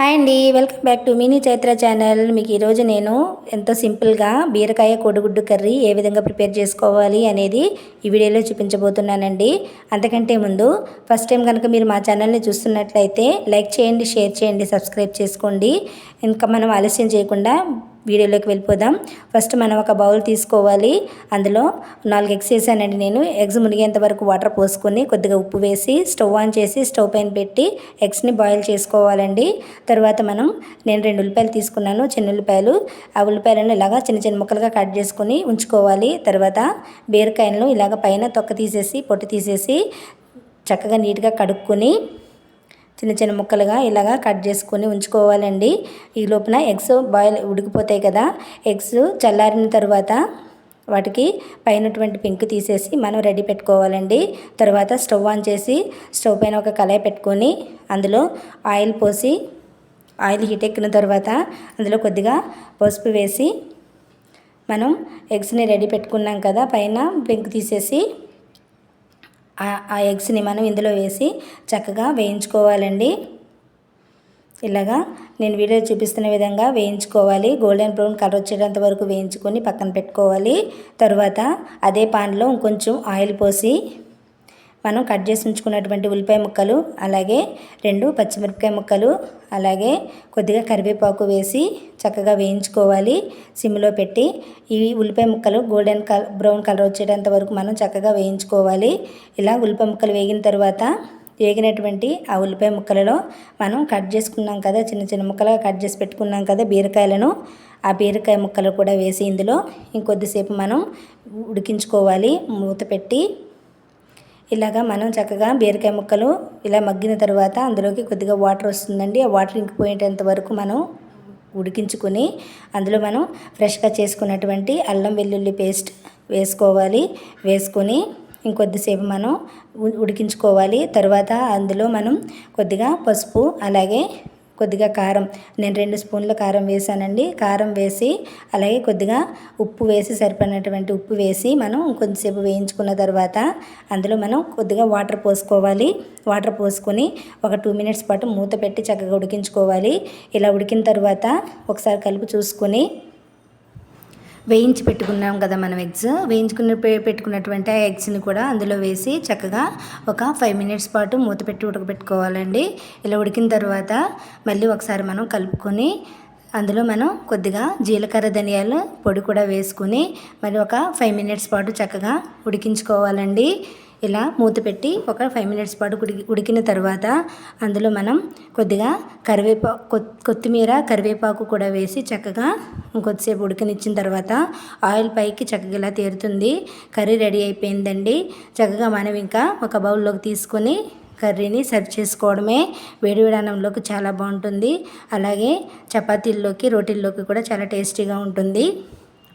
Hi అండి, welcome back to mini Chaitra channel. మీకు ఈరోజు నేను ఎంతో సింపుల్గా బీరకాయ కోడిగుడ్డు కర్రీ ఏ విధంగా ప్రిపేర్ చేసుకోవాలి అనేది ఈ వీడియోలో చూపించబోతున్నానండి. అంతకంటే ముందు ఫస్ట్ టైం కనుక మీరు మా ఛానల్ని చూస్తున్నట్లయితే లైక్ చేయండి, షేర్ చేయండి, సబ్స్క్రైబ్ చేసుకోండి. ఇంకా మనం ఆలస్యం చేయకుండా వీడియోలోకి వెళ్ళిపోదాం. ఫస్ట్ మనం ఒక బౌల్ తీసుకోవాలి. అందులో 4 ఎగ్స్ వేసానండి. నేను ఎగ్స్ మునిగేంత వరకు వాటర్ పోసుకొని కొద్దిగా ఉప్పు వేసి స్టవ్ ఆన్ చేసి స్టవ్ పైన పెట్టి ఎగ్స్ని బాయిల్ చేసుకోవాలండి. తర్వాత నేను 2 ఉల్లిపాయలు తీసుకున్నాను, చిన్న ఉల్లిపాయలు. ఆ ఉల్లిపాయలను ఇలాగా చిన్న చిన్న ముక్కలుగా కట్ చేసుకొని ఉంచుకోవాలి. తర్వాత బీరకాయలను ఇలాగ పైన తొక్క తీసేసి పొట్టు తీసేసి చక్కగా నీట్గా కడుక్కొని చిన్న చిన్న ముక్కలుగా ఇలాగా కట్ చేసుకొని ఉంచుకోవాలండి. ఈ లోపున ఎగ్స్ ఉడికిపోతాయి కదా. ఎగ్స్ చల్లారిన తర్వాత వాటికి పైనటువంటి పెంకు తీసేసి మనం రెడీ పెట్టుకోవాలండి. తర్వాత స్టవ్ ఆన్ చేసి స్టవ్ పైన ఒక కళాయి పెట్టుకొని అందులో ఆయిల్ పోసి ఆయిల్ హీట్ ఎక్కిన తర్వాత అందులో కొద్దిగా పసుపు వేసి మనం ఎగ్స్ని రెడీ పెట్టుకున్నాం కదా, పైన పెంకు తీసేసి ఆ ఎగ్స్ని మనం ఇందులో వేసి చక్కగా వేయించుకోవాలండి. ఇలాగా నేను వీడియో చూపిస్తున్న విధంగా వేయించుకోవాలి. గోల్డెన్ బ్రౌన్ కలర్ వచ్చేంత వరకు వేయించుకొని పక్కన పెట్టుకోవాలి. తర్వాత అదే పాన్లో ఇంకొంచెం ఆయిల్ పోసి మనం కట్ చేసి ఉంచుకున్నటువంటి ఉల్లిపాయ ముక్కలు, అలాగే 2 పచ్చిమిరపకాయ ముక్కలు, అలాగే కొద్దిగా కరివేపాకు వేసి చక్కగా వేయించుకోవాలి సిమ్లో పెట్టి. ఈ ఉల్లిపాయ ముక్కలు గోల్డెన్ బ్రౌన్ కలర్ వచ్చేటంత వరకు మనం చక్కగా వేయించుకోవాలి. ఇలా ఉల్లిపాయ ముక్కలు వేగిన తర్వాత వేగినటువంటి ఆ ఉల్లిపాయ ముక్కలలో మనం కట్ చేసుకున్నాం కదా, చిన్న చిన్న ముక్కలుగా కట్ చేసి పెట్టుకున్నాం కదా బీరకాయలను, ఆ బీరకాయ ముక్కలు కూడా వేసి ఇందులో ఇంకొద్దిసేపు మనం ఉడికించుకోవాలి మూత పెట్టి. ఇలాగా మనం చక్కగా బీరకాయ ముక్కలు ఇలా మగ్గిన తర్వాత అందులోకి కొద్దిగా వాటర్ వస్తుందండి. ఆ వాటర్ ఇంకిపోయేంత వరకు మనం ఉడికించుకొని అందులో మనం ఫ్రెష్గా చేసుకున్నటువంటి అల్లం వెల్లుల్లి పేస్ట్ వేసుకోవాలి. వేసుకొని ఇంకొద్దిసేపు మనం ఉడికించుకోవాలి. తర్వాత అందులో మనం కొద్దిగా పసుపు, అలాగే కొద్దిగా కారం, నేను 2 స్పూన్ల కారం వేసానండి. కారం వేసి అలాగే కొద్దిగా ఉప్పు వేసి సరిపడినటువంటి ఉప్పు వేసి మనం కొంచెంసేపు వేయించుకున్న తర్వాత అందులో మనం కొద్దిగా వాటర్ పోసుకోవాలి. వాటర్ పోసుకొని ఒక 2 మినిట్స్ పాటు మూత పెట్టి చక్కగా ఉడికించుకోవాలి. ఇలా ఉడికిన తర్వాత ఒకసారి కలిపి చూసుకొని వేయించి పెట్టుకున్నాం కదా మనం ఎగ్స్, పెట్టుకున్నటువంటి ఆ ఎగ్స్ని కూడా అందులో వేసి చక్కగా ఒక 5 మినిట్స్ పాటు మూత పెట్టి ఉడకబెట్టుకోవాలండి. ఇలా ఉడికిన తర్వాత మళ్ళీ ఒకసారి మనం కలుపుకొని అందులో మనం కొద్దిగా జీలకర్ర ధనియాల పొడి కూడా వేసుకుని మరి ఒక 5 మినిట్స్ పాటు చక్కగా ఉడికించుకోవాలండి. ఇలా మూత పెట్టి ఒక 5 మినిట్స్ పాటు ఉడికిన తర్వాత అందులో మనం కొద్దిగా కొత్తిమీర కరివేపాకు కూడా వేసి చక్కగా ఇంకొద్దిసేపు ఉడికనిచ్చిన తర్వాత ఆయిల్ పైకి చక్కగా ఇలా తేరుతుంది. కర్రీ రెడీ అయిపోయిందండి. చక్కగా మనం ఇంకా ఒక బౌల్లోకి తీసుకొని కర్రీని సర్వ్ చేసుకోవడమే. వేడివేడి అన్నంలోకి చాలా బాగుంటుంది. అలాగే చపాతీల్లోకి, రోటీల్లోకి కూడా చాలా టేస్టీగా ఉంటుంది.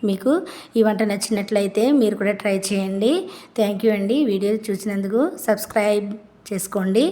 మీకు ఈ వంట నచ్చినట్లయితే మీరు కూడా ట్రై చేయండి. థ్యాంక్ యూ అండి. వీడియో చూసినందుకు సబ్స్క్రైబ్ చేసుకోండి.